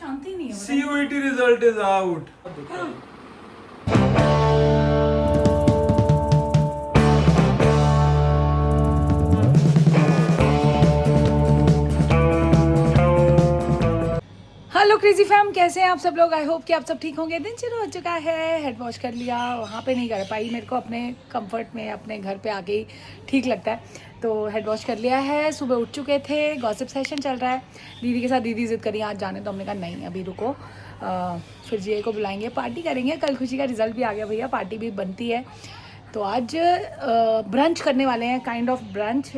शांति नहीं है। CUET result is out. Hello crazy fam, कैसे हैं आप सब लोग? आई होप कि आप सब ठीक होंगे। दिन शुरू हो चुका है, हेड वॉश कर लिया। वहाँ पे नहीं कर पाई, मेरे को अपने कंफर्ट में अपने घर पे आके ही ठीक लगता है, तो हेड वॉश कर लिया है। सुबह उठ चुके थे, गॉसिप सेशन चल रहा है दीदी के साथ। दीदी जिद करी आज जाने, तो हमने कहा नहीं अभी रुको, फिर जीए को बुलाएंगे, पार्टी करेंगे। कल खुशी का रिजल्ट भी आ गया भैया, पार्टी भी बनती है। तो आज ब्रंच करने वाले हैं, काइंड ऑफ ब्रंच।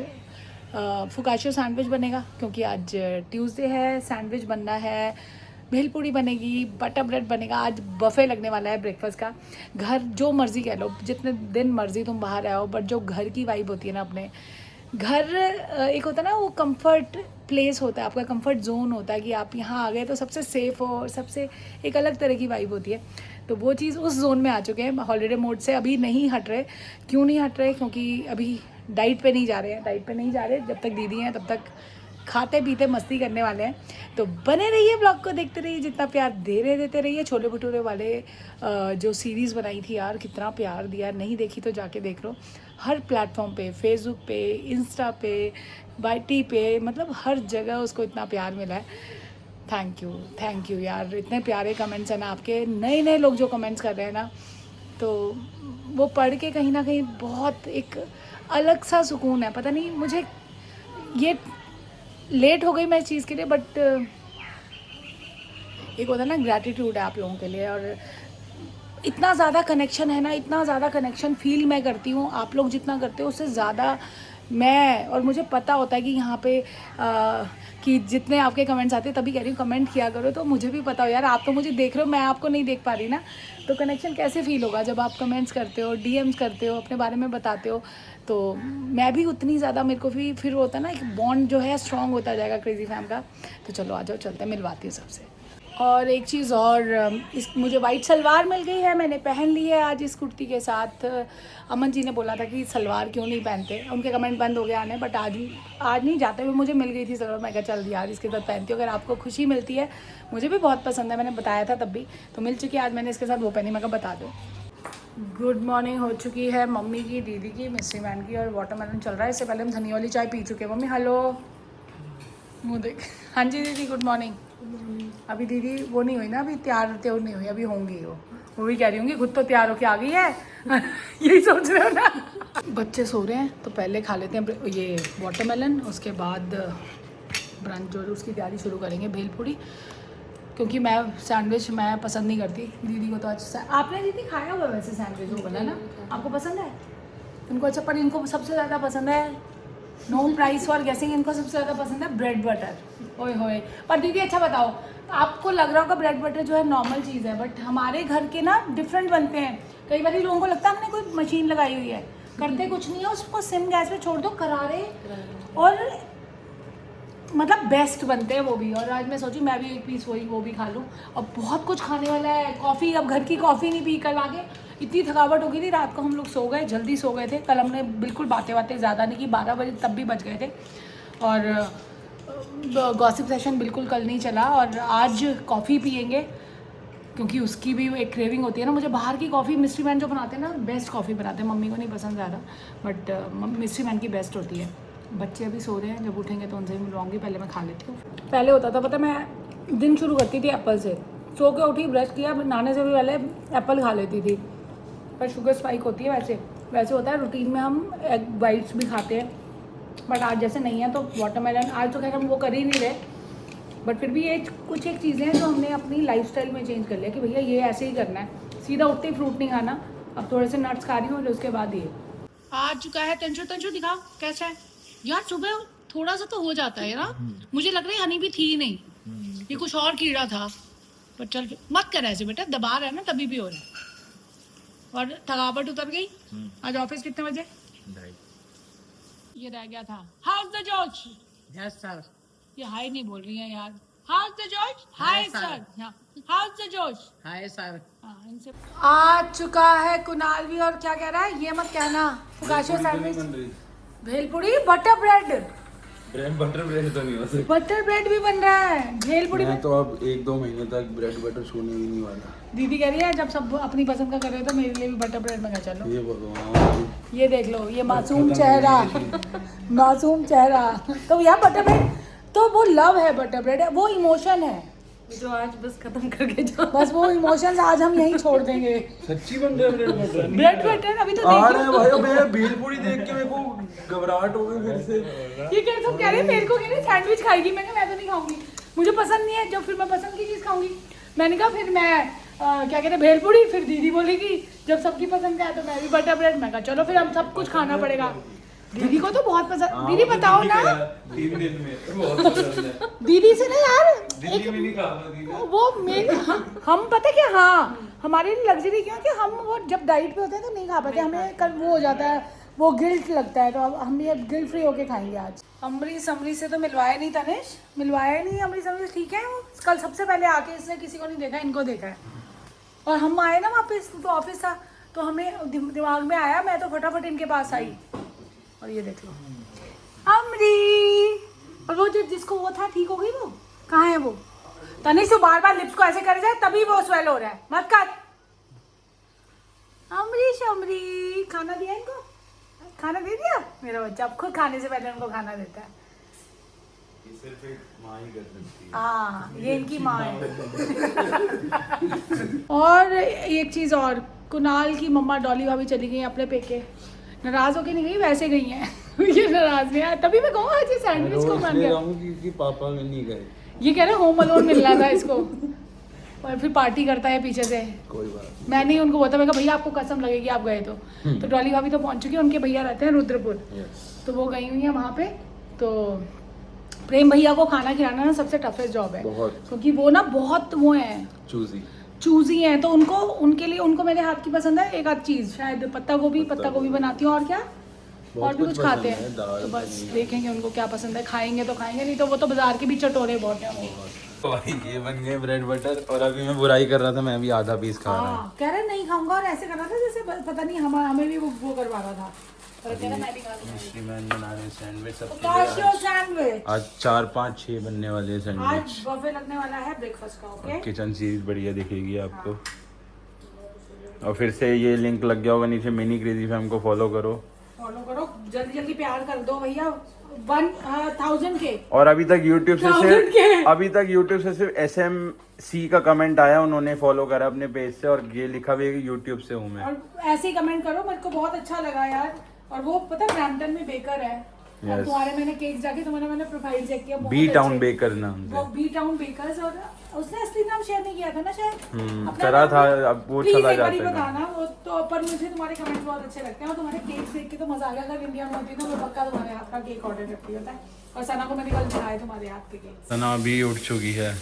फुकाशियो सैंडविच बनेगा क्योंकि आज ट्यूसडे है। सैंडविच बनना है, भेलपूरी बनेगी, बटर ब्रेड बनेगा। आज बफे लगने वाला है ब्रेकफास्ट का। घर जो मर्जी कह लो, जितने दिन मर्जी तुम बाहर आओ, बट जो घर की वाइब होती है ना, अपने घर एक होता है ना, वो कंफर्ट प्लेस होता है, आपका कंफर्ट जोन होता है कि आप यहाँ आ गए तो सबसे सेफ हो और सबसे एक अलग तरह की वाइब होती है। तो वो चीज़ उस जोन में आ चुके हैं। हॉलीडे मोड से अभी नहीं हट रहे। क्यों नहीं हट रहे? क्योंकि अभी डाइट पे नहीं जा रहे हैं। डाइट पे नहीं जा रहे, जब तक दीदी हैं तब तक खाते पीते मस्ती करने वाले हैं। तो बने रहिए, ब्लॉग को देखते रहिए, जितना प्यार दे रहे देते रहिए। छोले भटूरे वाले जो सीरीज़ बनाई थी यार, कितना प्यार दिया। नहीं देखी तो जाके देख लो। हर प्लेटफॉर्म पे, फेसबुक पे, इंस्टा पे, YT पे, मतलब हर जगह उसको इतना प्यार मिला है। थैंक यू यार, इतने प्यारे कमेंट्स हैं ना आपके। नए नए लोग जो कमेंट्स कर रहे हैं ना, तो वो पढ़ के कहीं ना कहीं बहुत एक अलग सा सुकून है। पता नहीं मुझे, ये लेट हो गई मैं इस चीज़ के लिए, बट एक होता है ना, ग्रैटिट्यूड है आप लोगों के लिए। और इतना ज़्यादा कनेक्शन है ना, इतना ज़्यादा कनेक्शन फील मैं करती हूँ, आप लोग जितना करते हो उससे ज़्यादा मैं। और मुझे पता होता है कि यहाँ पे कि जितने आपके कमेंट्स आते हैं, तभी कह रही हूँ कमेंट किया करो, तो मुझे भी पता हो यार। आप तो मुझे देख रहे हो, मैं आपको नहीं देख पा रही ना, तो कनेक्शन कैसे फील होगा जब आप कमेंट्स करते हो, DMs करते हो, अपने बारे में बताते हो। तो मैं भी उतनी ज़्यादा, मेरे को भी फिर होता है ना, एक बॉन्ड जो है स्ट्रॉन्ग होता जाएगा क्रेजी फैम का। तो चलो आ जाओ, चलते हैं, मिलवाती हूँ सबसे। और एक चीज़ और, मुझे वाइट सलवार मिल गई है, मैंने पहन ली है आज इस कुर्ती के साथ। अमन जी ने बोला था कि सलवार क्यों नहीं पहनते, उनके कमेंट बंद हो गए आने, बट आज नहीं, जाते हुए मुझे मिल गई थी सलवार। मैं कहा चल यार इसके साथ पहनती हूँ, अगर आपको खुशी मिलती है। मुझे भी बहुत पसंद है, मैंने बताया था तब भी, तो मिल चुकी है। आज मैंने इसके साथ वो पहनी, मैं कहा बता दो। गुड मॉर्निंग हो चुकी है मम्मी की, दीदी की, मिस्ट्री मैन की, और वाटरमेलन चल रहा है। इससे पहले हम धनिया वाली चाय पी चुके हैं। मम्मी हेलो, मुँह देख। हाँ जी दीदी, गुड मॉर्निंग। अभी दीदी वो नहीं हुई ना, अभी तैयार नहीं हुई, अभी होंगी वो भी कह रही होंगी खुद तो तैयार होके आ गई है। यही सोच रहे हो ना। बच्चे सो रहे हैं तो पहले खा लेते हैं ये वाटरमेलन, उसके बाद ब्रंच जो उसकी तैयारी शुरू करेंगे, भेलपूरी। क्योंकि मैं सैंडविच मैं पसंद नहीं करती, दीदी को तो आज आपने दीदी खाया हुआ वैसे सैंडविच वो बना ना, आपको पसंद है इनको? अच्छा, पर इनको सबसे ज़्यादा पसंद है, नो प्राइस फॉर गेसिंग, इनको सबसे ज़्यादा पसंद है ब्रेड बटर। ओए होए। पर दीदी अच्छा बताओ, आपको लग रहा होगा ब्रेड बटर जो है नॉर्मल चीज़ है, बट हमारे घर के ना डिफरेंट बनते हैं। कई बार लोगों को लगता है हमने कोई मशीन लगाई हुई है, करते कुछ नहीं है, उसको सिम गैस पे छोड़ दो, करारे और मतलब बेस्ट बनते हैं वो भी। और आज मैं सोची मैं भी एक पीस वो भी खा लूँ। और बहुत कुछ खाने वाला है। कॉफ़ी, अब घर की कॉफ़ी नहीं पी, कल आगे इतनी थकावट हो गई थी, रात को हम लोग सो गए, जल्दी सो गए थे। कल हमने बिल्कुल बातें ज़्यादा नहीं की, 12 बजे तब भी बच गए थे। और गॉसिप सेशन बिल्कुल कल नहीं चला। और आज कॉफ़ी पियेंगे क्योंकि उसकी भी एक क्रेविंग होती है ना। मुझे बाहर की कॉफ़ी, मिस्ट्री मैन जो बनाते हैं ना, बेस्ट कॉफ़ी बनाते हैं। मम्मी को नहीं पसंद ज़्यादा, बट मिस्ट्री मैन की बेस्ट होती है। बच्चे अभी सो रहे हैं, जब उठेंगे तो उनसे भी मिलवाऊंगी। पहले मैं खा लेती हूँ। पहले होता था पता, मैं दिन शुरू करती थी एप्पल से। सो के उठी, ब्रश किया, नहाने से भी पहले एप्पल खा लेती थी। पर शुगर स्पाइक होती है, वैसे होता है रूटीन में। हम एग वाइट्स भी खाते हैं, बट आज जैसे नहीं है तो वाटरमेलन। आज तो खैर हम वो कर ही नहीं रहे, बट फिर भी ये कुछ एक चीज़ें हैं जो हमने अपनी लाइफस्टाइल में चेंज कर लिया कि भैया ये ऐसे ही करना है। सीधा उठते ही फ्रूट नहीं खाना, अब थोड़े से नट्स खा रही हूँ, और उसके बाद ये आ चुका है। तंशु दिखाओ कैसा है यार। सुबह थोड़ा सा तो हो जाता है ना, मुझे लग रहा है हनी भी थी ही नहीं, ये कुछ और कीड़ा था। पर चल मत कर ऐसे बेटा, दबा रहा है ना तभी भी हो रहा है। और थकावट उतर गई। आज ऑफिस कितने बजे? ये रह गया था। House the George? Yes sir. ये हाय नहीं बोल रही है यार। House the George? Hi sir. House the George? Hi sir. इनसे आ चुका है कुणाल भी, और क्या कह रहा है ये मत कहना। Focaccia sandwich, bhelpuri, butter bread. Bread butter bread तो नहीं हो सकता। बटर ब्रेड भी बन रहा है भेलपुरी मैं में। तो अब 1-2 महीने तक ब्रेड बटर छूने ही नहीं वाला। दीदी कह रही है जब सब अपनी पसंद का कर रहे हो तो मेरे लिए भी बटर ब्रेड मंगा चलो। ये भगवान, ये देख लो ये मासूम चेहरा, मासूम चेहरा। तो यार बटर ब्रेड तो वो लव है, बटर ब्रेड है, वो इमोशन है जो आज बस खत्म करके जाओ। बस। वो इमोशंस आज हम यहीं छोड़ देंगे। सच्ची बन रहा है ब्रेड बटर। ब्रेड बटर अभी तो आ रहे हैं देखिए। भाई, मैं भेलपूरी देख के मेरे को घबराहट हो गई फिर से। ये कह तुम कह रहे मेरे को कह रहे सैंडविच खाएगी, मैं तो नहीं खाऊंगी, मुझे पसंद नहीं है। जब फिर मैं पसंद की चीज़ खाऊंगी, मैंने कहा फिर मैं क्या कहते हैं भेलपूरी। फिर दीदी बोलेगी जब सबकी पसंद का है तो मैं भी बटर ब्रेड। मैं कहा चलो फिर हम सब कुछ खाना पड़ेगा। दीदी को तो बहुत पसंद। दीदी बताओ ना, 3 दिन में बहुत पसंद है। दीदी से ना यार दिल्ली में नहीं खाता दीदी। वो मेरे हम पता क्या, हाँ हमारे लिए लग्जरी क्यों कि हम वो जब डाइट पे होते हैं तो नहीं खा पाते, हमें कल वो हो जाता है, वो गिल्ट लगता है। तो अब हम ये गिल्ट फ्री होके खाएंगे आज। अमरीश से तो मिलवाया नहीं तनिष, मिलवाया नहीं अमरीश ठीक है। वो कल सबसे पहले आके इसने किसी को नहीं देखा, इनको देखा है। और हम आए ना वापस तो ऑफिस था तो हमें दिमाग में आया, मैं तो फटाफट इनके पास आई। और ये देख लो अमरी। और वो जो जिसको वो था ठीक हो गई, वो कहाँ है वो? तनिष तो बार बार लिप्स को ऐसे कर जाए तभी वो स्वेल हो रहा है, मत कर। अमरी खाना दिया इनको, खाना दे दिया मेरा बच्चा। अब खुद खाने से पहले उनको खाना देता है। सिर्फ एक माँ ही कर सकती है। हाँ ये इनकी माँ है। और एक चीज़ और, कुणाल की मम्मा डॉली भाभी चली गई अपने पेके। नाराज होके नहीं गई, वैसे गई हैं। ये नाराज नहीं है, तभी मैं कहूँ आज ये सैंडविच को मान गया। क्योंकि पापा में नहीं गए। ये कह रहे होम अलोन मिलना था इसको, और फिर पार्टी करता है पीछे से। कोई बात मैं नहीं उनको बोलता, मैं कहा भैया आपको कसम लगेगी आप गए तो डॉली भाभी तो पहुंच चुकी है, उनके भैया रहते हैं रुद्रपुर, तो वो गई हुई है वहाँ पे। तो प्रेम भैया को खाना खिलाना ना सबसे टफेस्ट जॉब है, बहुत। क्योंकि वो ना बहुत वो हैं, चूजी हैं। तो उनके लिए उनको मेरे हाथ की पसंद है एक आध चीज़, शायद पत्ता गोभी बनाती हूँ, और क्या और भी कुछ खाते हैं। तो बस देखेंगे उनको क्या पसंद है, खाएंगे तो खाएंगे, नहीं तो वो तो बाजार के भी चटोरे बहुत हैं। भाई ये बन गए ब्रेड बटर, और अभी मैं बुराई कर रहा था, मैं भी आधा पीस खा रहा हूँ। कह रहे नहीं खाऊंगा, और ऐसे कर रहा था जैसे पता नहीं हमें भी वो करवा रहा था। और कह रहा मैं भी खा लूंगा। मैन बना रहे हैं सैंडविच सबके काशियो लिए। सैंडविच आज 4, 5, 6 बनने वाले हैं आज सैंडविच। बफे लगने वाला है ब्रेकफास्ट का। ओके किचन सीरीज बढ़िया दिखेगी आपको। और फिर से ये लिंक लग गया होगा नीचे, मिनी क्रेजी फैम को फॉलो करो, जल्दी जल्दी प्यार कर दो भैया। 1000 के। और अभी तक YouTube से सिर्फ SMC का कमेंट आया, उन्होंने फॉलो करा अपने पेज से, और ये लिखा भी है कि YouTube से हूँ मैं। और ऐसे ही कमेंट करो, मेरे को बहुत अच्छा लगा यार। और वो पता है ब्रैम्पटन में बेकर है। और तुम्हारे मैंने केक जाके मैंने प्रोफाइल चेक किया, बी टाउन बेकर नाम वो से। B town bakers. और उसने असली नाम शेयर नहीं किया था ना शायद, अपना करा नाम था, भी- अब वो Please चला एक बारी जाता है। बताना वो तो। पर मुझे तुम्हारे कमेंट्स बहुत अच्छे लगते हैं, और तुम्हारे केक देख के तो मजा आ गया। अगर इंडिया में होती ना, मैं पक्का तुम्हारे हाथ का केक ऑर्डर करती होता है। और सना को मैंने कल दिखाया तुम्हारे हाथ के केक। सना भी उठ चुकी है,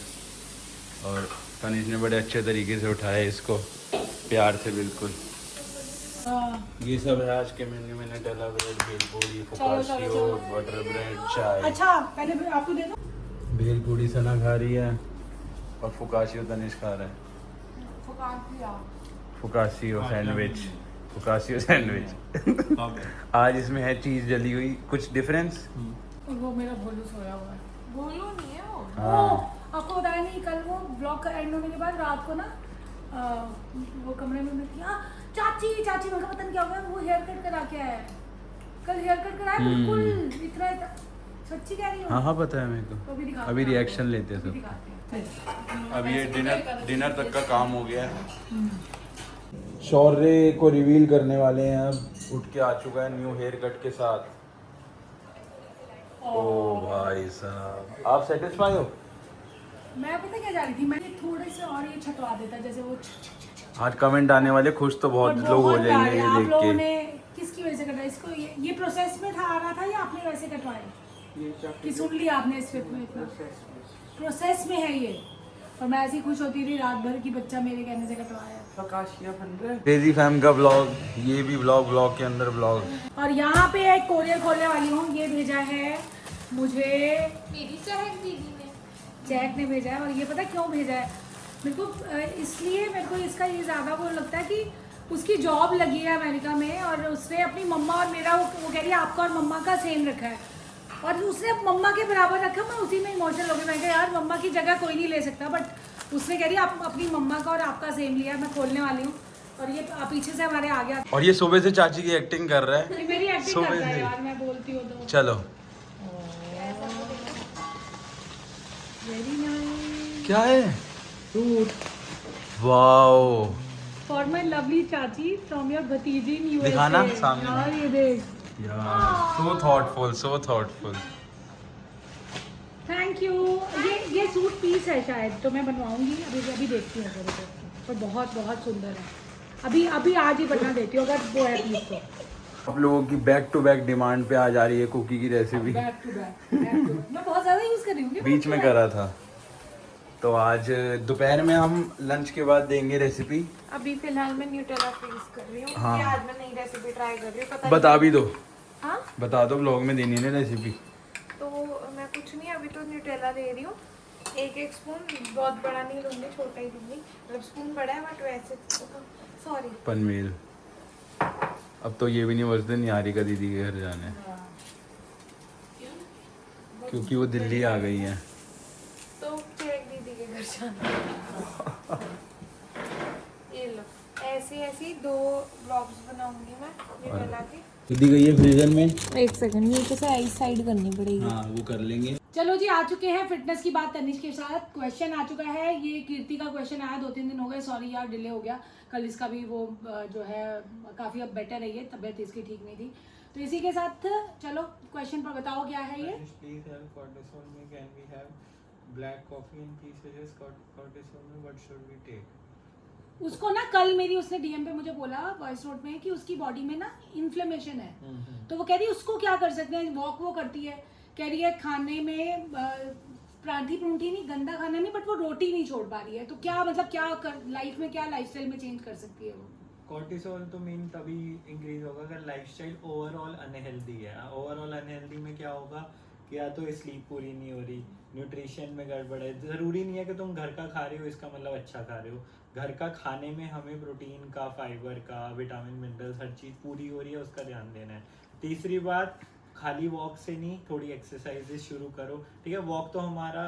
और तनिष ने बड़े अच्छे तरीके से उठाया इसको, प्यार से बिल्कुल। ये सब है आज के मेन्यू में, Nutella bread, bhelpuri, focaccia, butter bread, चाय। अच्छा पहले आपको दे दो। भेलपूरी सना खा रही है, और फुकाशियो तनिष खा रहा है। फुकाशियो सैंडविच। आज इसमें है चीज जली हुई, कुछ डिफरेंस। वो मेरा भोलू सोया हुआ है। बोलो नहीं है वो। हाँ। आपको बताया नहीं, कल वो ब्लॉग का एंड होने के बाद रात को ना वो कमरे में मैं थी, चाची मैं कहा पता नहीं क्या हो गया, वो हेयर कट करा के आया है। कल हेयर कट कराया बिल्कुल इतना सच्ची कह रही हूँ। हाँ पता है मेरे तो को, अभी रिएक्शन लेते सब। अब ये डिनर तक का काम हो गया है। शौर्य को रिवील करने वाले हैं, अब उठ के आ चुका है न्यू हेयर कट के साथ। ओ भाई साहब, आप सेटिस्फाई हो? मैं पता क्या जा रही थी, मैंने थोड़े से और ये छटवा देता, जैसे वो आज कमेंट आने वाले खुश तो बहुत लोग हो जाएंगे ये आप देख लोगों के। ने किसकी वजह से कटवाया इसको? ये प्रोसेस में था, आ रहा था, या आपने वैसे कटवाया कि सुन लिया आपने इस फिल्म में? इतना प्रोसेस में है ये, और मैं ऐसी खुश होती थी रात भर की बच्चा मेरे कहने से कटवाया। क्रेजी फैम का ब्लॉग, ये भी ब्लॉग के अंदर ब्लॉग। और यहाँ पे एक कोरियर खोलने वाली हूँ, ये भेजा है मुझे मेरी चहक दीदी ने। जैक ने भेजा है। और ये पता क्यों भेजा है मेरे को? इसलिए मेरे को इसका ये ज़्यादा वो लगता है कि उसकी जॉब लगी है अमेरिका में, और उसने अपनी मम्मा और मेरा वो कह रही है आपका और मम्मा का सेम रखा है। और उसने मम्मा के बराबर रखा, मैं उसी में इमोशनल हो गई। मैं कहा यार मम्मा की जगह कोई नहीं ले सकता, बट उसने कह रही आप अपनी मम्मा का और आपका सेम लिया। मैं खोलने वाली हूँ और ये पीछे से हमारे आ गया। और ये सुबह से चाची की एक्टिंग कर रहा है। ये मेरी एक्टिंग सुबह करता है से। यार, मैं बोलती हूँ तो। चलो वेरी नाइस। क्या है? वाओ, फॉर माई लवली चाची फ्रॉम योर भतीजी इन यूएसए। दिखाना सामने। यार ये देख, यार so thoughtful, so thoughtful. Thank you. ये सूट पीस है शायद, तो मैं बनवाऊंगी। अभी देखती हूँ थोड़ी देर, पर बहुत बहुत सुंदर है। अभी आज ही बना देती हूँ अगर वो है पीस तो। आप लोगों की बैक टू बैक डिमांड पे आ जा रही है कुकी की रेसिपी। बैक टू बैक मैं बहुत ज़्यादा यूज़ कर रही हूँ। बीच में करा था, तो आज दोपहर में हम लंच के बाद देंगे रेसिपी। अभी फिलहाल मैं न्यूटेला फ्रीज कर रही हूँ। हाँ। आज मैं नई रेसिपी ट्राई कर रही हूँ। बता भी दो। हाँ, बता दो, ब्लॉग में देनी है ना रेसिपी। तो मैं कुछ नहीं, अभी तो न्यूटेला दे रही हूँ। एक स्पून, बहुत बड़ा नहीं लूँगी, छोटा ही लूँगी। मतलब स्पून बड़ा है बट वैसे सॉरी। पनमेल। अब तो ये भी नहीं बचते निहारिका दीदी के घर जाने, क्योंकि वो दिल्ली आ गई है। तो चिरक दीदी के घर जाना। ये लो, ऐसी 2 ब्लॉग्स बनाऊंगी मैं न्यूटेला के। दीदी गई है फ्रीजर में। एक सेकंड, नीचे से आई साइड करनी पड़ेगी। हाँ वो कर लेंगे। चलो जी, आ चुके हैं फिटनेस की बात तनिष्क के साथ। क्वेश्चन आ चुका है, ये कीर्ति का क्वेश्चन आया, 2-3 दिन हो गए, सॉरी यार डिले हो गया। कल इसका भी वो जो है काफ़ी अब बेटर है, ये तबीयत इसकी ठीक नहीं थी। तो इसी के साथ चलो क्वेश्चन पर बताओ क्या है ये। Please have cortisol में can we have black coffee and tea suggest cortisol में what should we take? उसको ना कल मेरी उसने डीएम पे मुझे बोला वॉइस नोट में कि उसकी बॉडी में ना इन्फ्लेमेशन है। तो वो कह रही है उसको क्या कर सकते हैं, वॉक वो करती है, कह रही है खाने में पराठी परूठी नहीं, गंदा खाना नहीं, बट वो रोटी नहीं छोड़ पा रही है। तो क्या मतलब क्या लाइफ में क्या लाइफस्टाइल में चेंज कर सकती है वो? कॉर्टिसोल तो मेन तभी इंक्रीज होगा अगर लाइफस्टाइल ओवरऑल अनहेल्दी है। ओवरऑल अनहेल्दी में क्या होगा कि या तो स्लीप पूरी नहीं हो रही, न्यूट्रिशन में गड़बड़ है। ज़रूरी नहीं है कि तुम घर का खा रहे हो इसका मतलब अच्छा खा रहे हो। घर का खाने में हमें प्रोटीन का, फाइबर का, विटामिन मिनरल्स हर चीज़ पूरी हो रही है, उसका ध्यान देना है। तीसरी बात, खाली वॉक से नहीं, थोड़ी एक्सरसाइजेज शुरू करो। ठीक है, वॉक तो हमारा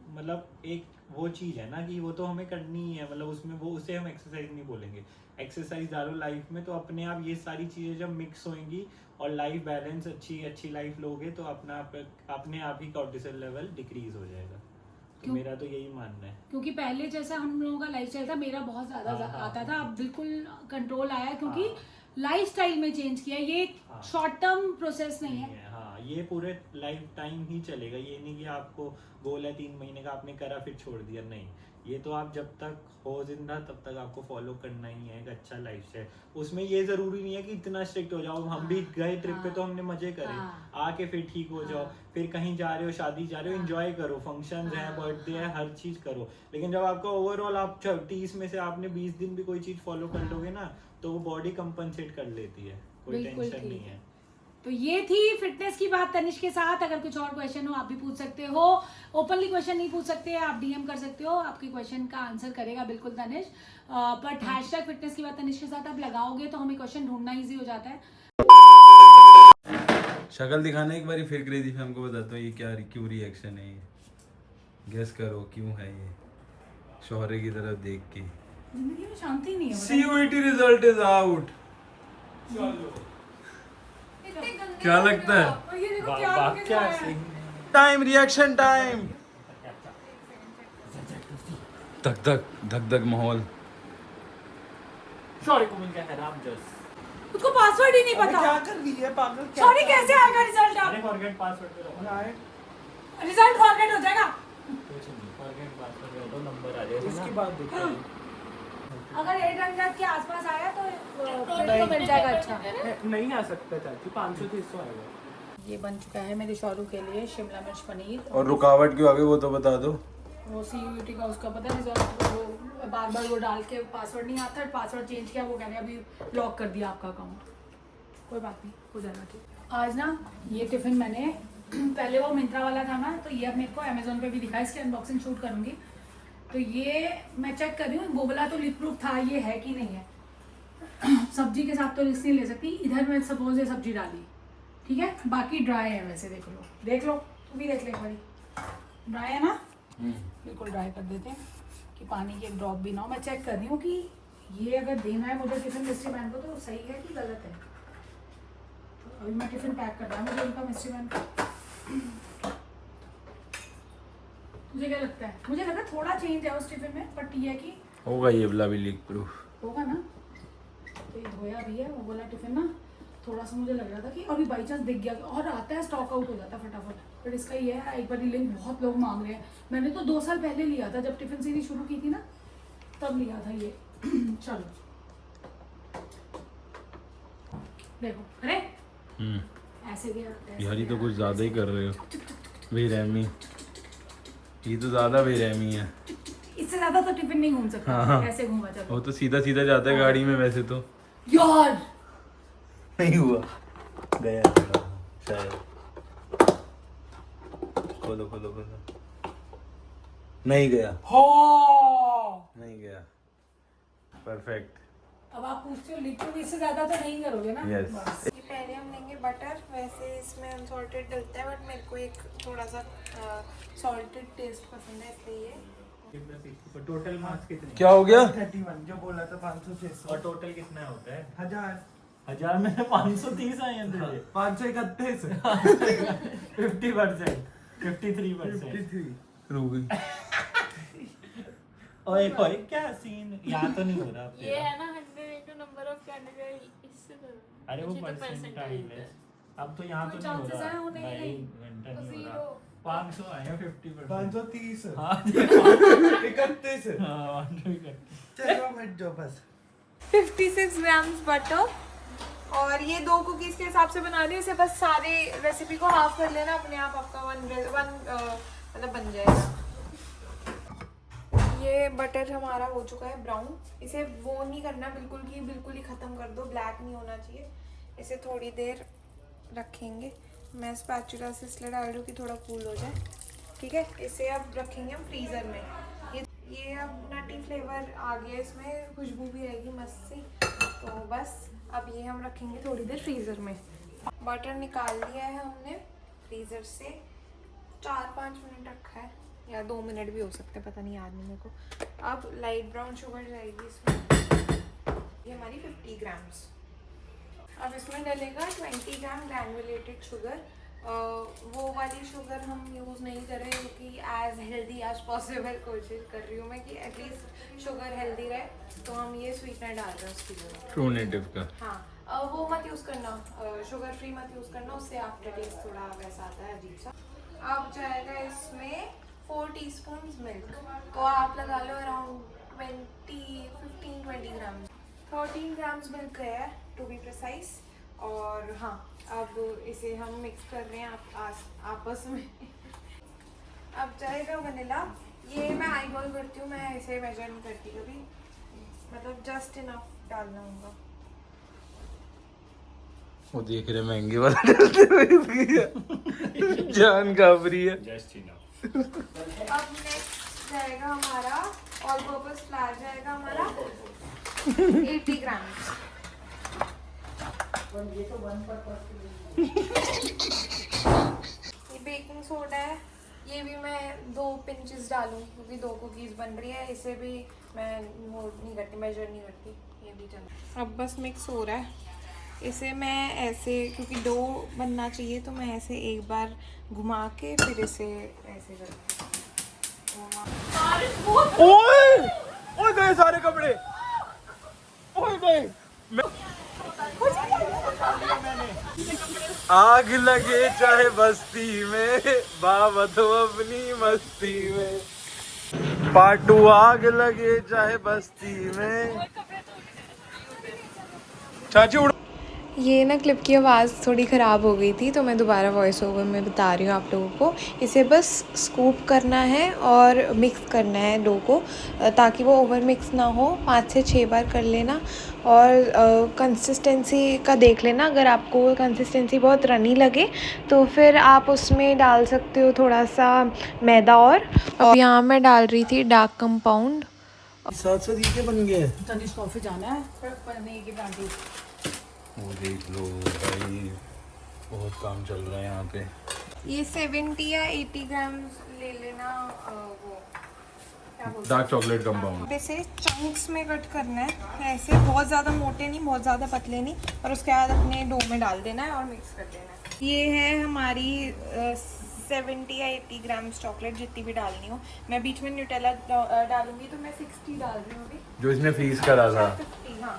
मतलब एक वो चीज़ है ना कि वो तो हमें करनी ही है, मतलब उसमें वो उसे हम एक्सरसाइज नहीं बोलेंगे। एक्सरसाइज डालो लाइफ में, तो अपने आप ये सारी चीज़ें जब मिक्स होंगी और लाइफ बैलेंस अच्छी लाइफ लोगे तो अपने आप ही कॉर्टिसोल लेवल डिक्रीज हो जाएगा। तो मेरा तो यही मानना है। क्योंकि पहले जैसा हम लोगों का लाइफस्टाइल था, मेरा बहुत ज़्यादा आता था, अब बिल्कुल कंट्रोल आया क्योंकि लाइफस्टाइल में चेंज किया। ये शॉर्ट टर्म प्रोसेस नहीं है। हाँ, ये पूरे लाइफ टाइम ही चलेगा। ये नहीं कि आपको गोल है 3 महीने का आपने करा फिर छोड़ दिया, नहीं। ये तो आप जब तक हो जिंदा तब तक आपको फॉलो करना ही है एक अच्छा लाइफस्टाइल। उसमें ये जरूरी नहीं है कि इतना स्ट्रिक्ट हो जाओ। हम भी गए ट्रिप पे तो हमने मजे करे, आके फिर ठीक हो जाओ। फिर कहीं जा रहे हो, शादी जा रहे हो, एंजॉय करो, फंक्शंस हैं, बर्थडे है, हर चीज करो। लेकिन जब आपका ओवरऑल आप 30 में से आपने 20 दिन भी कोई चीज फॉलो कर लोगे ना, तो वो बॉडी कंपनसेट कर लेती है, कोई टेंशन नहीं है। तो ये थी फिटनेस की बात तनिष्क के साथ। अगर कुछ और क्वेश्चन हो आप भी पूछ सकते हो, ओपनली क्वेश्चन नहीं पूछ सकते, आप डीएम कर सकते हो, आपके क्वेश्चन का आंसर करेगा बिल्कुल तनिष्क। बट हैशटैग फिटनेस की बात तनिष्क के साथ आप लगाओगे तो हमें क्वेश्चन ढूंढना ईजी हो जाता है। शक्ल दिखाना एक बार फिर क्रेजी फैम को बताता हूँ ये क्या क्यों रिएक्शन है, ये गेस करो क्यों है ये शौर्य की तरफ देख के। जिंदगी में शांति नहीं है। CUET result is out. क्या लगता है? और ये देखो क्या हो गया है। Time, reaction time. धक धक धक धक माहौल। सॉरी को मिल गया है नाम जस्ट। उसको पासवर्ड ही नहीं पता। क्या कर रही है पागल? सॉरी, कैसे आएगा रिजल्ट? आप फॉरगेट पासवर्ड पे रहो। रिजल्ट फॉरगेट हो जाएगा। कुछ नहीं, फॉरगेट पासवर्ड पे दो नंबर आ जाएगा। उसकी बात देखो। अगर 800 के आसपास आया तो फिर तो मिल जाएगा। अच्छा नहीं आ सकता चाची, 500-300 आएगा। ये बन चुका है मेरे शौरू के लिए शिमला मिर्च पनीर। और रुकावट क्यों आ गई वो तो बता दो। वो CUET का उसका पता है रिजल्ट, वो बार बार वो डाल के पासवर्ड नहीं आता, पासवर्ड चेंज किया, वो कह रहे अभी लॉक कर दिया आपका अकाउंट। कोई बात नहीं, हो जाएगा ठीक। आज ना ये टिफ़िन मैंने पहले वो मिंत्रा वाला था ना, तो ये अब मेरे को अमेजोन पे भी दिखा, इसकी अनबॉक्सिंग शूट करूँगी। तो ये मैं चेक कर रही हूँ, वो वाला तो लीक प्रूफ था, ये है कि नहीं है। सब्जी के साथ तो रिस्क नहीं ले सकती। इधर मैं सपोज ये सब्जी डाली, ठीक है, बाकी ड्राई है वैसे, देख लो तू भी देख ले एक बारी, ड्राई है ना, बिल्कुल ड्राई कर देते हैं कि पानी की एक ड्रॉप भी ना हो। मैं चेक कर रही हूँ कि ये अगर देना है मुझे टिफिन मिस्ट्री मैन को तो सही है कि गलत है। तो अभी मैं टिफिन पैक कर रहा हूँ मुझे उनका मिस्ट्री मैन का। मुझे क्या लगता है, मुझे लगा थोड़ा चेंज है उस टिफिन में, बट ये है कि होगा ये वाला भी लीक प्रूफ होगा ना। तो ये धोया भी है, वो बोला टिफिन ना थोड़ा सा मुझे लग रहा था कि अभी बाई चांस दिख गया और आता है स्टॉक आउट हो जाता है फटाफट, बट इसका ये है एक बार लिंक बहुत लोग मांग रहे हैं। मैंने तो 2 साल पहले लिया था जब टिफिन सीरीज शुरू की थी ना, तब लिया था ये। चलो देखो, अरे ऐसे भी यार ये तो कुछ ज्यादा ही कर रहे हो बेरहमी, ये तो ज्यादा बेरहमी है। इससे ज्यादा तो टिफिन नहीं घूम सकता। हाँ। ऐसे घूमा चलो। वो तो सीधा सीधा जाता है गाड़ी में वैसे तो। यार नहीं हुआ, गया थोड़ा शायद। खोलो खोलो खोलो, नहीं गया, हो नहीं गया। परफेक्ट। अब आप पूछते हो लिक्विड, इससे ज्यादा तो नहीं करोगे ना। Yes. बस। ये पहले हम लेंगे बटर, वैसे इसमें अनसॉल्टेड डलता है बट मेरे को एक थोड़ा सा सॉल्टेड टेस्ट पसंद है इसलिए ये। टोटल मार्क्स कितने? क्या हो गया? 31 जो बोला था 500 और टोटल कितना होता है? 1000 में 530 आए हैं तुझे। 531 50%, 53%। 53 रुक गई। ओए ओए क्या सीन, यहाँ तो नहीं हो रहा अब ये तेरा। है ना 100 into नंबर ऑफ कैंडिडेट, इससे करो। अरे वो मुझे तो परसेंटाइल है। अब तो यहाँ तो कोई नहीं हो chances रहा है उन्हें? भाई, घंटा नहीं हो Zero। रहा। 500 आए हैं, 50%। 530 हाँ 31 हाँ, 131। चलो हट जाओ बस। 56 ग्राम्स बटर, और ये 2 कुकीज के हिसाब से बना रही हूँ। इसे बस सारे रेसिपी को हाफ कर लेना, अपने आप आपका वन मतलब बन जाएगा। ये बटर हमारा हो चुका है ब्राउन। इसे वो नहीं करना बिल्कुल कि बिल्कुल ही ख़त्म कर दो, ब्लैक नहीं होना चाहिए। इसे थोड़ी देर रखेंगे। मैं स्पैचुला से इसलिए डाल रही हूँ कि थोड़ा कूल हो जाए। ठीक है, इसे अब रखेंगे हम फ्रीज़र में। ये अब नटी फ्लेवर आ गया, इसमें खुशबू भी आएगी मस्त सी। तो बस अब ये हम रखेंगे थोड़ी देर फ्रीज़र में। बटर निकाल लिया है हमने फ्रीज़र से, 4-5 मिनट रखा है या 2 मिनट भी हो सकते हैं, पता नहीं याद नहीं मेरे को। अब लाइट ब्राउन शुगर जाएगी इसमें, ये हमारी 50 ग्राम्स। अब इसमें डलेगा 20 ग्राम ग्रैनुलेटेड शुगर। वो वाली शुगर हम यूज़ नहीं कर रहे क्योंकि एज हेल्दी एज पॉसिबल कोशिश कर रही हूँ मैं कि एटलीस्ट शुगर हेल्दी रहे, तो हम ये स्वीटनर डाल रहे हैं उसकी जगह। ट्रू नेटिव का। हाँ, वो मत यूज़ करना, शुगर फ्री मत यूज़ करना, उससे आफ्टर टेस्ट थोड़ा वैसा आता है अजीब सा। अब जाएगा इसमें 4 टीस्पून मिल्क, तो आप लगा लो अराउंड 15-20 ग्राम। 14 ग्राम्स मिल्क गया है टू बी प्रिसाइज। और हाँ, अब इसे हम मिक्स कर रहे हैं आपस में। अब जाएगा वनीला। ये मैं आई बॉल करती हूँ, मैं इसे मेजर नहीं करती कभी, मतलब जस्ट इनफ डालना होगा। वो देख रहे महंगे वाला डालते हुए इसकी जान कांप रही है। Just enough. अब नेक्स्ट जाएगा हमारा ऑल पर्पस फ्लावर, जाएगा हमारा 80 ग्राम। ये बेकिंग सोडा है, ये भी मैं 2 पिंचेस डालूँ क्योंकि 2 कुकीज़ बन रही है। इसे भी मैं मोड नहीं करती, मेजर नहीं करती, ये भी चल। अब बस मिक्स हो रहा है, इसे मैं ऐसे क्योंकि डो बनना चाहिए तो मैं ऐसे एक बार घुमा के फिर इसे ऐसे करती हूँ। ओए ओए गए सारे कपड़े, ओए गए। आग लगे चाहे बस्ती में, बाबा तो अपनी मस्ती में। पाटू आग लगे चाहे बस्ती में। चाची उड़। ये ना क्लिप की आवाज़ थोड़ी ख़राब हो गई थी तो मैं दोबारा वॉइस ओवर में बता रही हूँ आप लोगों को। इसे बस स्कूप करना है और मिक्स करना है डो को, ताकि वो ओवर मिक्स ना हो। 5 से 6 बार कर लेना और कंसिस्टेंसी का देख लेना। अगर आपको कंसिस्टेंसी बहुत रनी लगे तो फिर आप उसमें डाल सकते हो थोड़ा सा मैदा। और अब यहाँ मैं डाल रही थी डार्क कंपाउंड। 700 के बन गए। तनिष्क ऑफिस जाना है, पर पनीर की परांठी। वो देख लो भाई, बहुत काम चल रहा है यहाँ पे। ये 70 या 80 ग्राम ले लेना। वो क्या बोलते डार्क चॉकलेट कंपाउंड। हैं, इसे चंक्स में कट करना है ऐसे, बहुत ज़्यादा मोटे नहीं, बहुत ज़्यादा पतले नहीं, और उसके बाद अपने डो में डाल देना है और मिक्स कर देना है। ये है हमारी 70 या 80 ग्राम्स चॉकलेट, जितनी भी डालनी हो। मैं बीच में न्यूटेला डालूंगी तो मैं 60 डाल रही हूँ अभी। जो इसने फ्रीज करा था। 50, हाँ।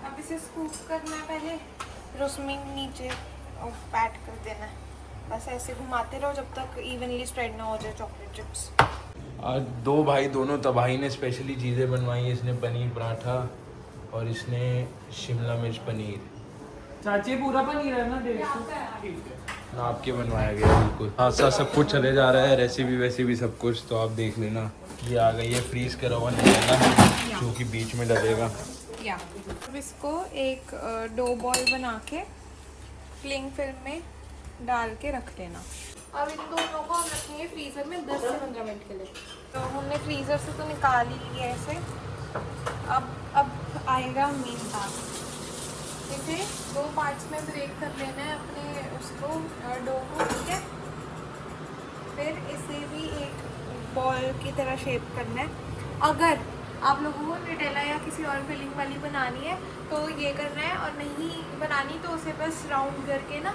अब इसे स्कूप करना है पहले, फिर उसमें नीचे पैट कर देना है। बस ऐसे घुमाते रहो जब तक इवनली स्प्रेड ना हो जाए चॉकलेट चिप्स। आज दो भाई दोनों तबाही ने स्पेशली चीज़ें बनवाई। इसने पनीर पराठा और इसने शिमला मिर्च पनीर। चाची पूरा पनीर है ना, देख नाप के बनवाया गया बिल्कुल। साथ साथ सब कुछ चले जा रहा है, रेसिपी वैसिपी सब कुछ, तो आप देख लेना। ये आ गई है फ्रीज करा हुआ न्यूटेला जो कि बीच में डलेगा। या अब इसको एक डो बॉल बना के क्लिंग फिल्म में डाल के रख देना। अब इन दोनों को हम रखेंगे फ्रीज़र में 10 से 15 मिनट के लिए। तो हमने फ्रीज़र से तो निकाल ही लिया ऐसे। अब आएगा मेन पार्ट। इसे 2 पार्ट्स में ब्रेक कर लेना है अपने उसको डो को, ठीक है। फिर इसे भी एक बॉल की तरह शेप करना है। अगर आप लोगों को न्यूटेला या किसी और फिलिंग वाली बनानी है तो ये करना है, और नहीं बनानी तो उसे बस राउंड करके ना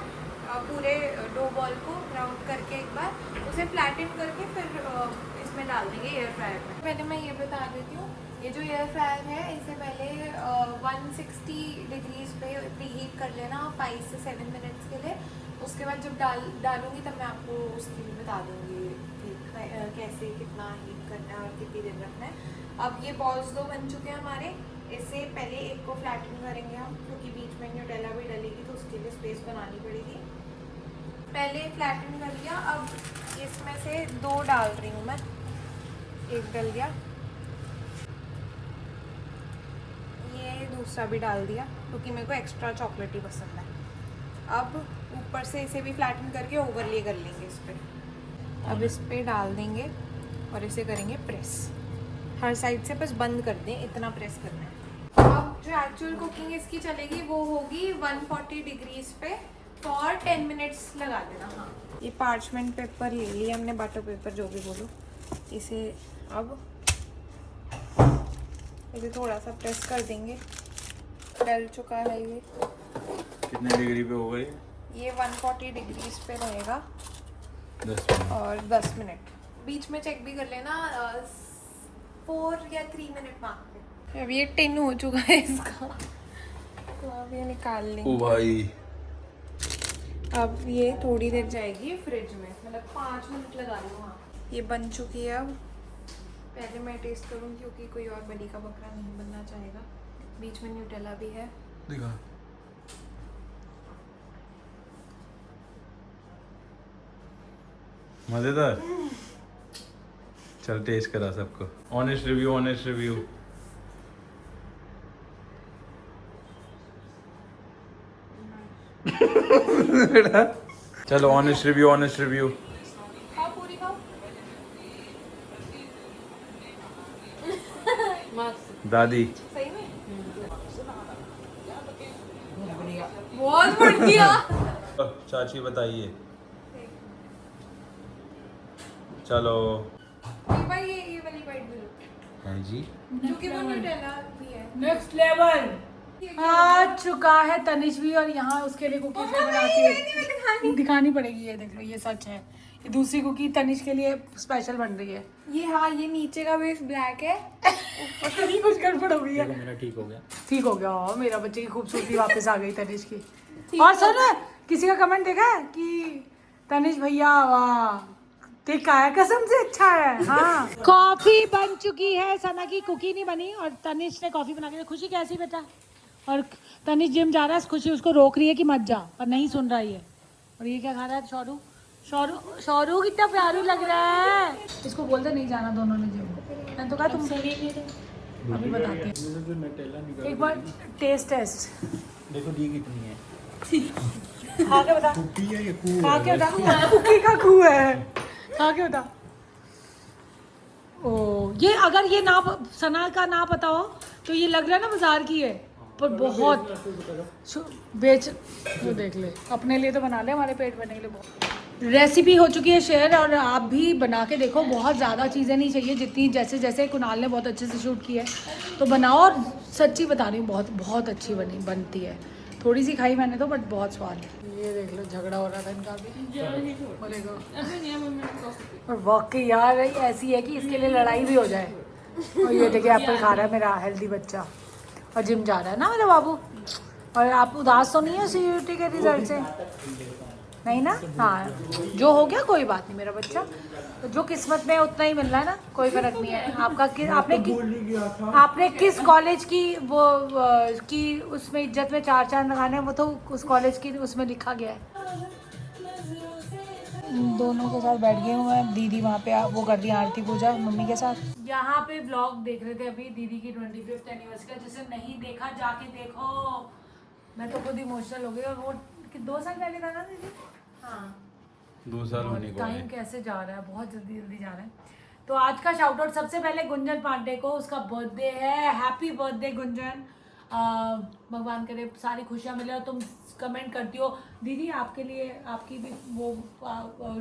पूरे डो बॉल को राउंड करके एक बार उसे फ्लैटन करके फिर इसमें डाल देंगे एयर फ्रायर में। पहले मैं ये बता देती हूँ, ये जो एयर फ्रायर है इसे पहले 160 डिग्रीज पे प्रीहीट कर लेना 5 से 7 मिनट्स के लिए। उसके बाद जब डालूंगी तब मैं आपको उसकी भी बता दूँगी कि कैसे कितना हीट करना है और कितनी देर रखना है। अब ये बॉल्स 2 बन चुके हैं हमारे। इससे पहले एक को फ्लैटन करेंगे हम, क्योंकि बीच में न्यूटेला भी डलेगी तो उसके लिए स्पेस बनानी पड़ेगी। पहले फ्लैटन कर लिया, अब इसमें से 2 डाल रही हूँ मैं। एक डल गया, ये दूसरा भी डाल दिया क्योंकि मेरे को एक्स्ट्रा चॉकलेटी पसंद है। अब ऊपर से इसे भी फ्लैटन करके ओवरले कर लेंगे इस पर। अब इस पर डाल देंगे और इसे करेंगे प्रेस। हर साइड से बस बंद कर दें, इतना प्रेस करना है। अब जो एक्चुअल कुकिंग इसकी चलेगी वो होगी 140 डिग्रीज पे फॉर 10 मिनट्स लगा देना। हाँ, ये पार्चमेंट पेपर ले लिया हमने, बटर पेपर जो भी बोलो इसे। अब इसे थोड़ा सा प्रेस कर देंगे। डल चुका है ये। कितने डिग्री पे होगा ये 140 डिग्रीज पे रहेगा 10 मिनट। और 10 मिनट। बीच में चेक भी कर लेना 4 या 3 मिनट मांगते। अब ये टिन हो चुका है इसका, तो अब ये निकाल लेंगे। ओ भाई, अब ये थोड़ी देर जाएगी फ्रिज में, मतलब 5 मिनट लगा रही हूँ। हाँ, ये बन चुकी है। अब पहले मैं टेस्ट करूँ क्योंकि कोई और बली का बकरा नहीं बनना चाहेगा। बीच में न्यूटेला भी है। दिखा। मजेदार। चल टेस्ट करा सबको। Honest review, honest review. चलो ऑनेस्ट रिव्यू, ऑनेस्ट रिव्यू। खाओ, पूरी खाओ। दादी सही में बहुत बढ़िया। चाची बताइए। चलो भाई ये वाली बाइट भी लो, है जी। क्योंकि वो न्यूटेला भी है। नेक्स्ट लेवल आ चुका है तनिष भी, और यहाँ उसके लिए कुकीज बनाती है। दिखानी पड़ेगी, ये देख लो, ये सच है। ये दूसरी कुकी तनिष के लिए स्पेशल बन रही है। ये हाँ, ये नीचे का बेस ब्लैक है। नहीं कुछ गड़बड़ हो गई है। मेरा ठीक हो गया। ठीक हो गया। हाँ, मेरा बच्चे की खूबसूरती वापस आ गई तनिष की। और सुन, किसी का कमेंट देखा है कि तनिष भैया वाह देखा है, कसम से अच्छा है। हाँ, कॉफी बन चुकी है। सना की कुकी नहीं बनी और तनिष ने कॉफी बना के। खुशी कैसी बेटा? और तनिष जिम जा रहा है, खुशी उसको रोक रही है कि मत जा, पर नहीं सुन रहा है। और ये क्या खा रहा है? शौरू, शौरू, शौरू कितना प्यारू लग रहा है। इसको बोलते नहीं जाना दोनों ने जिम। मैंने तो कहा तुम अभी बताते हैं। जो नटेला निकल एक बार टेस्ट देखो दी कितनी है। खा के बता। कुकी है ये खूब खा के बता। कुकी का खूह है। खा के बता। ओ, ये अगर ये ना सना का ना पता हो तो ये लग रहा है ना बाजार की है। पर बहुत बेच वो देख ले, अपने लिए तो बना ले, हमारे पेट भरने के लिए बहुत। रेसिपी हो चुकी है शेयर, और आप भी बना के देखो। बहुत ज़्यादा चीज़ें नहीं चाहिए, जितनी जैसे जैसे कुणाल ने बहुत अच्छे से शूट की है तो बनाओ। और सच्ची बता रही हूँ, बहुत बहुत अच्छी बनती है। थोड़ी सी खाई मैंने तो, बट बहुत स्वाद है। ये देख लो, झगड़ा हो रहा था इनका भी बोलेगा। और वाकई यार ऐसी है कि इसके लिए लड़ाई भी हो जाए। और ये देखिए एप्पल खा रहा है मेरा हेल्दी बच्चा, और जिम जा रहा है ना मेरा बाबू। और आप उदास तो नहीं है सीयूटी के रिजल्ट से? नहीं ना? हाँ, जो हो गया कोई बात नहीं मेरा बच्चा, तो जो किस्मत में है उतना ही मिल रहा है ना, कोई फर्क नहीं है। आपने किस कॉलेज की वो की उसमें इज्जत में 4 चांद लगाने, वो तो उस कॉलेज की उसमें लिखा गया है। दोनों के साथ बैठ गए हुए हैं। दीदी वहाँ पे वो कर रही है आरती पूजा मम्मी के साथ। यहाँ पे ब्लॉग देख रहे थे अभी दीदी की 25th एनिवर्सरी का। जिसे नहीं देखा जाके देखो। मैं तो खुद इमोशनल हो गई। और वो 2 साल पहले था ना दीदी? हाँ, 2 साल होने को टाइम कैसे जा रहा है, बहुत जल्दी जल्दी जा रहा है। तो आज का शाउट आउट सबसे पहले गुंजन पांडे को, उसका बर्थडे है। हैप्पी बर्थडे गुंजन, भगवान करे सारी खुशियाँ मिले। और तुम कमेंट करती हो दीदी, आपके लिए आपकी भी वो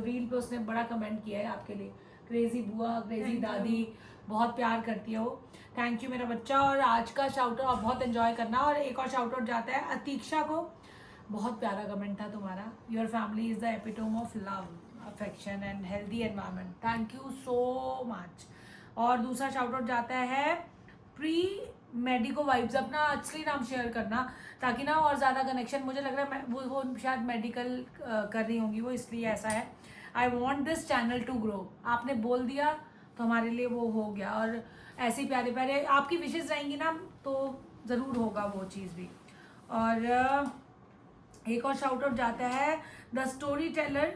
रील पे उसने बड़ा कमेंट किया है आपके लिए। क्रेजी बुआ, क्रेजी दादी, बहुत प्यार करती है वो। थैंक यू मेरा बच्चा। और आज का शाउट आउट बहुत एंजॉय करना। और एक और शाउट आउट जाता है अतीक्षा को। बहुत प्यारा कमेंट था तुम्हारा। Your family is the epitome of love, affection and healthy environment. Thank you so much. और दूसरा शाउट आउट जाता है प्री मेडिको वाइब्स। अपना असली नाम शेयर करना, ताकि ना और ज़्यादा कनेक्शन। मुझे लग रहा है वो शायद मेडिकल कर रही होंगी वो, इसलिए ऐसा है। I want this channel to grow. आपने बोल दिया तो हमारे लिए वो हो गया। और ऐसे प्यारे प्यारे आपकी विशेज़ रहेंगी ना, तो ज़रूर होगा वो चीज़ भी। और एक और शाउट आउट जाता है the story teller,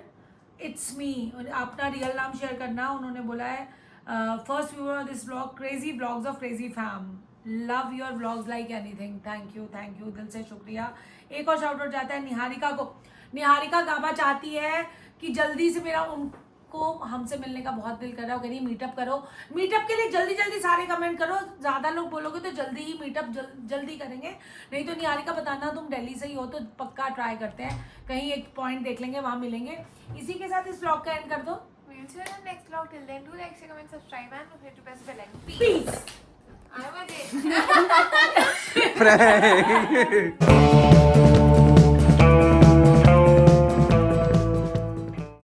it's me. अपना रियल नाम शेयर करना। उन्होंने बोला है first viewer of this blog, crazy blogs of crazy fam, love your blogs like anything. Thank you दिल से शुक्रिया। एक और शाउट आउट जाता है निहारिका को। निहारिका गाबा चाहती है कि जल्दी से मेरा उनको हमसे मिलने का बहुत दिल कर रहा है। वो कह रही मीटअप करो। मीटअप के लिए जल्दी जल्दी सारे कमेंट करो। ज़्यादा लोग बोलोगे तो जल्दी ही मीटअप जल्दी करेंगे। नहीं तो निहारिका बताना तुम दिल्ली से ही हो तो पक्का ट्राई करते हैं। कहीं एक पॉइंट देख लेंगे, वहाँ मिलेंगे। इसी के साथ इस ब्लॉग का एंड कर दो। We'll see you in the next vlog. Till then, do like, share, comment, subscribe, and don't forget to press the bell icon. Peace. I'm Ajay.